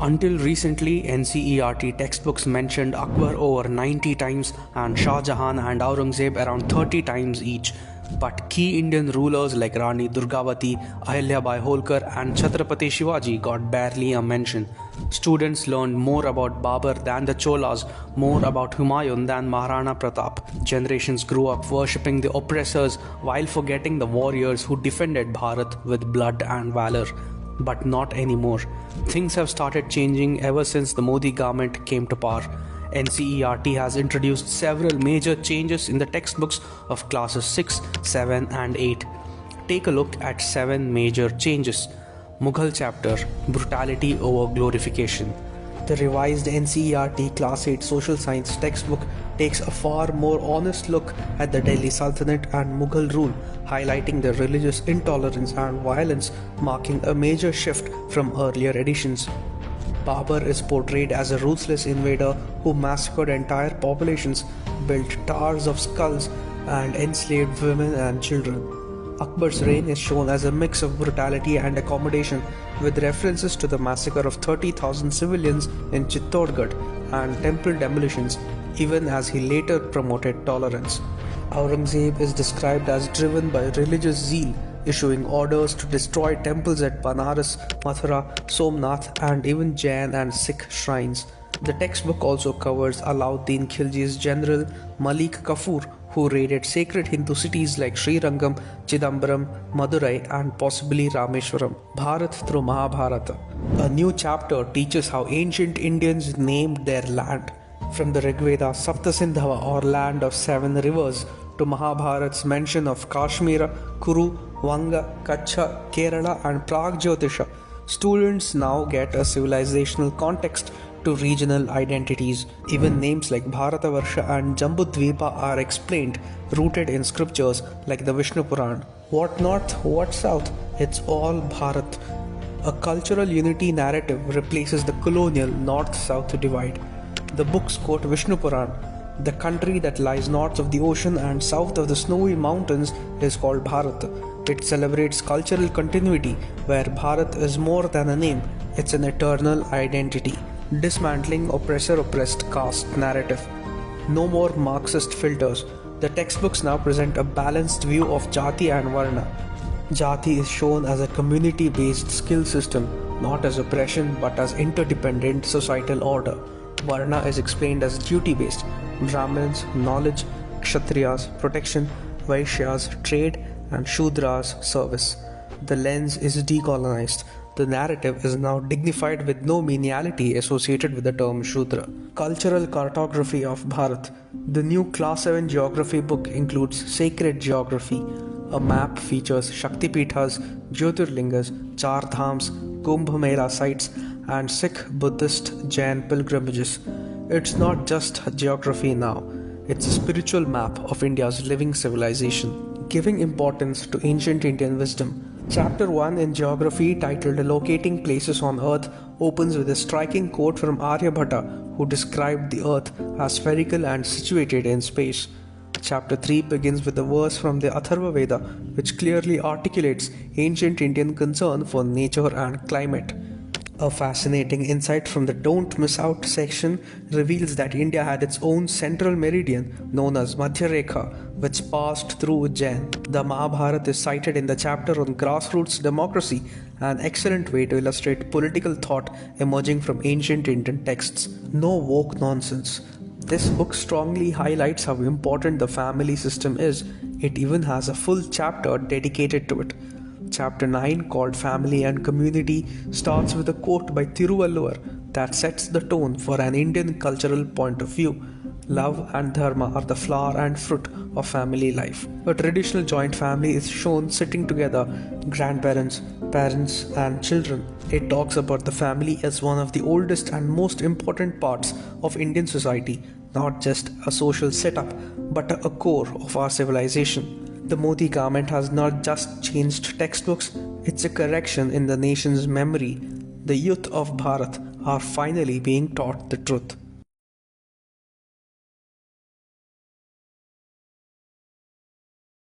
Until recently, NCERT textbooks mentioned Akbar over 90 times and Shah Jahan and Aurangzeb around 30 times each. But key Indian rulers like Rani Durgavati, Ahilyabai Holkar and Chhatrapati Shivaji got barely a mention. Students learned more about Babur than the Cholas, more about Humayun than Maharana Pratap. Generations grew up worshipping the oppressors while forgetting the warriors who defended Bharat with blood and valor. But not anymore. Things have started changing ever since the Modi government came to power. NCERT has introduced several major changes in the textbooks of classes 6, 7 and 8. Take a look at 7 major changes. Mughal chapter, brutality over glorification. The revised NCERT Class 8 Social Science textbook takes a far more honest look at the Delhi Sultanate and Mughal rule, highlighting the religious intolerance and violence, marking a major shift from earlier editions. Babur is portrayed as a ruthless invader who massacred entire populations, built towers of skulls, and enslaved women and children. Akbar's reign is shown as a mix of brutality and accommodation, with references to the massacre of 30,000 civilians in Chittorgarh and temple demolitions, even as he later promoted tolerance. Aurangzeb is described as driven by religious zeal, issuing orders to destroy temples at Banaras, Mathura, Somnath, and even Jain and Sikh shrines. The textbook also covers Alauddin Khilji's general Malik Kafur, who raided sacred Hindu cities like Srirangam, Chidambaram, Madurai, and possibly Rameshwaram. Bharat through Mahabharata. A new chapter teaches how ancient Indians named their land. From the Rigveda Saptasindhava or land of 7 rivers to Mahabharat's mention of Kashmira, Kuru, Vanga, Kachcha, Kerala, and Pragjyotisha, students now get a civilizational context to regional identities. Even names like Bharatavarsha and Jambudvipa are explained, rooted in scriptures like the Vishnu Puran. What north, what south? It's all Bharat. A cultural unity narrative replaces the colonial north-south divide. The books quote Vishnu Puran. The country that lies north of the ocean and south of the snowy mountains is called Bharat. It celebrates cultural continuity, where Bharat is more than a name, it's an eternal identity. Dismantling oppressor-oppressed caste narrative. No more Marxist filters. The textbooks now present a balanced view of Jati and Varna. Jati is shown as a community-based skill system, not as oppression but as interdependent societal order. Varna is explained as duty-based. Brahmins, knowledge; Kshatriyas, protection; Vaishyas, trade; and Shudras, service. The lens is decolonized. The narrative is now dignified with no meniality associated with the term Shudra. Cultural cartography of Bharat. The new Class 7 geography book includes sacred geography. A map features Shaktipithas, Jyotirlingas, Char Dhams, Kumbh Mela sites, and Sikh, Buddhist, Jain pilgrimages. It's not just geography now, it's a spiritual map of India's living civilization, giving importance to ancient Indian wisdom. Chapter 1 in geography, titled Locating Places on Earth, opens with a striking quote from Aryabhatta, who described the Earth as spherical and situated in space. Chapter 3 begins with a verse from the Atharva Veda, which clearly articulates ancient Indian concern for nature and climate. A fascinating insight from the Don't Miss Out section reveals that India had its own central meridian known as Madhya Rekha, which passed through Ujjain. The Mahabharata is cited in the chapter on grassroots democracy, an excellent way to illustrate political thought emerging from ancient Indian texts. No woke nonsense. This book strongly highlights how important the family system is. It even has a full chapter dedicated to it. Chapter 9, called Family and Community, starts with a quote by Thiruvalluvar that sets the tone for an Indian cultural point of view. Love and dharma are the flower and fruit of family life. A traditional joint family is shown sitting together, grandparents, parents, and children. It talks about the family as one of the oldest and most important parts of Indian society, not just a social setup, but a core of our civilization. The Modi government has not just changed textbooks, it's a correction in the nation's memory. The youth of Bharat are finally being taught the truth.